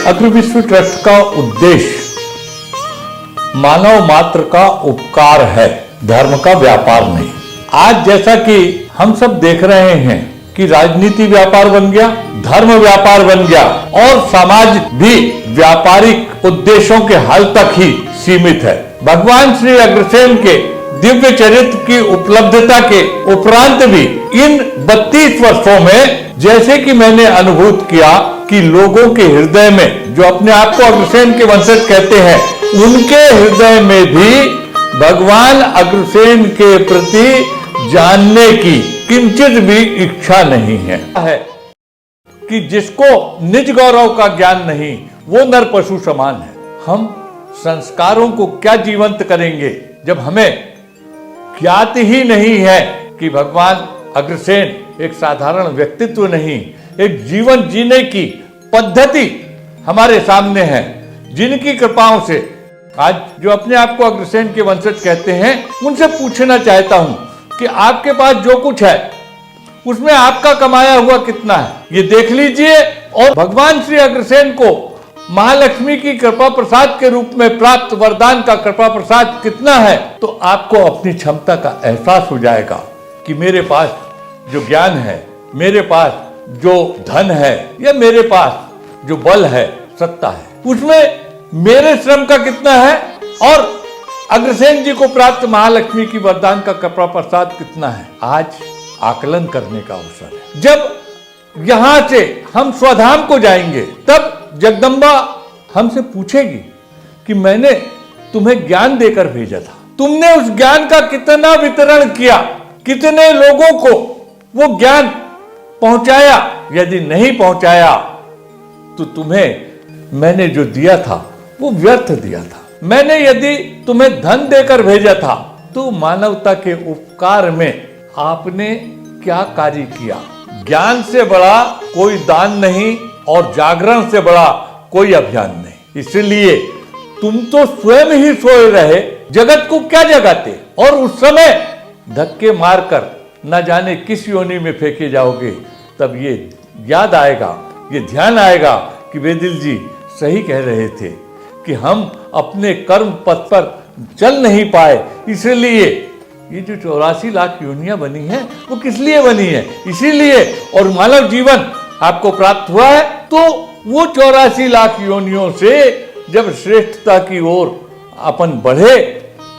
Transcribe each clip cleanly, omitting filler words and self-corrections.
अग्रविश्व trust का उद्देश्य मानव मात्र का उपकार है, धर्म का व्यापार नहीं। आज जैसा कि हम सब देख रहे हैं कि राजनीति व्यापार बन गया, धर्म व्यापार बन गया और समाज भी व्यापारिक उद्देश्यों के हल तक ही सीमित है। भगवान श्री अग्रसेन के दिव्य चरित्र की उपलब्धता के उपरांत भी इन 32 वर्षों में जैसे कि मैंने अनुभूत किया कि लोगों के हृदय में, जो अपने आप को अग्रसेन के वंशज कहते हैं, उनके हृदय में भी भगवान अग्रसेन के प्रति जानने की किंचित भी इच्छा नहीं है कि जिसको निज गौरव का ज्ञान नहीं वो नर पशु समान है। हम संस्कारों को क्या जीवंत करेंगे जब हमें ज्ञात ही नहीं है कि भगवान अग्रसेन एक साधारण व्यक्तित्व नहीं, एक जीवन जीने की पद्धति हमारे सामने है, जिनकी कृपाओं से आज जो अपने आप को अग्रसेन के वंशज कहते हैं उनसे पूछना चाहता हूं कि आपके पास जो कुछ है उसमें आपका कमाया हुआ कितना है, ये देख लीजिए। और भगवान श्री अग्रसेन को महालक्ष्मी की कृपा प्रसाद के रूप में प्राप्त वरदान का कृपा प्रसाद कितना है, तो आपको अपनी क्षमता का एहसास हो जाएगा कि मेरे पास जो ज्ञान है, मेरे पास जो धन है, या मेरे पास जो बल है, सत्ता है, उसमें मेरे श्रम का कितना है और अग्रसेन जी को प्राप्त महालक्ष्मी की वरदान का कृपा प्रसाद कितना है। आज आकलन करने का अवसर है। जब यहां से हम स्वधाम को जाएंगे तब जगदम्बा हमसे पूछेगी कि मैंने तुम्हें ज्ञान देकर भेजा था, तुमने उस ज्ञान का कितना वितरण किया, कितने लोगों को वो ज्ञान पहुंचाया। यदि नहीं पहुंचाया तो तुम्हें मैंने जो दिया था वो व्यर्थ दिया था। मैंने यदि तुम्हें धन देकर भेजा था तो मानवता के उपकार में आपने क्या कार्य किया। ज्ञान से बड़ा कोई दान नहीं और जागरण से बड़ा कोई अभियान नहीं। इसलिए तुम तो स्वयं ही सोए रहे, जगत को क्या जगाते, और उस समय धक्के मारकर न जाने किस योनि में फेंके जाओगे। तब ये याद आएगा, ये ध्यान आएगा कि वेदिल जी सही कह रहे थे कि हम अपने कर्म पथ पर चल नहीं पाए। इसलिए ये जो 84 लाख योनियां बनी हैं वो किस लिए बनी है, इसीलिए। और मानव जीवन आपको प्राप्त हुआ है तो वो 84 लाख योनियों से जब श्रेष्ठता की ओर अपन बढ़े,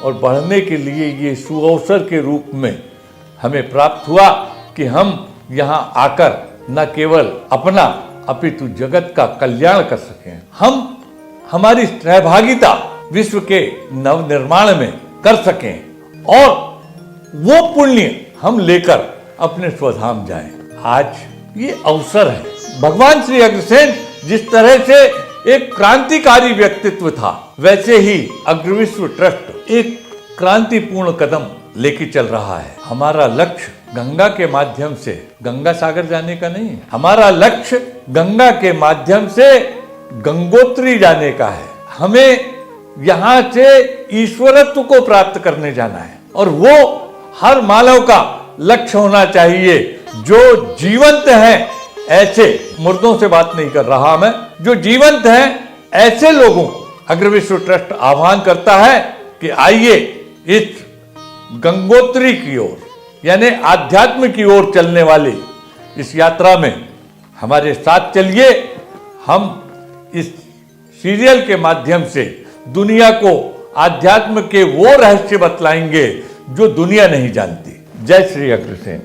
और बढ़ने के लिए ये सुअवसर के रूप में हमें प्राप्त हुआ कि हम यहाँ आकर न केवल अपना अपितु जगत का कल्याण कर सकें, हम हमारी सहभागिता विश्व के नवनिर्माण में कर सकें और वो पुण्य हम लेकर अपने स्वधाम जाएं। आज ये अवसर है। भगवान श्री अग्रसेन जिस तरह से एक क्रांतिकारी व्यक्तित्व था, वैसे ही अग्रविश्व ट्रस्ट एक क्रांतिपूर्ण कदम लेके चल रहा है। हमारा लक्ष्य गंगा के माध्यम से गंगा सागर जाने का नहीं है, हमारा लक्ष्य गंगा के माध्यम से गंगोत्री जाने का है। हमें यहाँ से ईश्वरत्व को प्राप्त करने जाना है, और वो हर मानव का लक्ष्य होना चाहिए। जो जीवंत हैं, ऐसे मुर्दों से बात नहीं कर रहा मैं, जो जीवंत हैं ऐसे लोगों को अग्रविश्व ट्रस्ट आह्वान करता है कि आइए इस गंगोत्री की ओर, यानी आध्यात्म की ओर चलने वाली इस यात्रा में हमारे साथ चलिए। हम इस सीरियल के माध्यम से दुनिया को आध्यात्म के वो रहस्य बतलाएंगे जो दुनिया नहीं जानती। जय श्री अग्रसेन।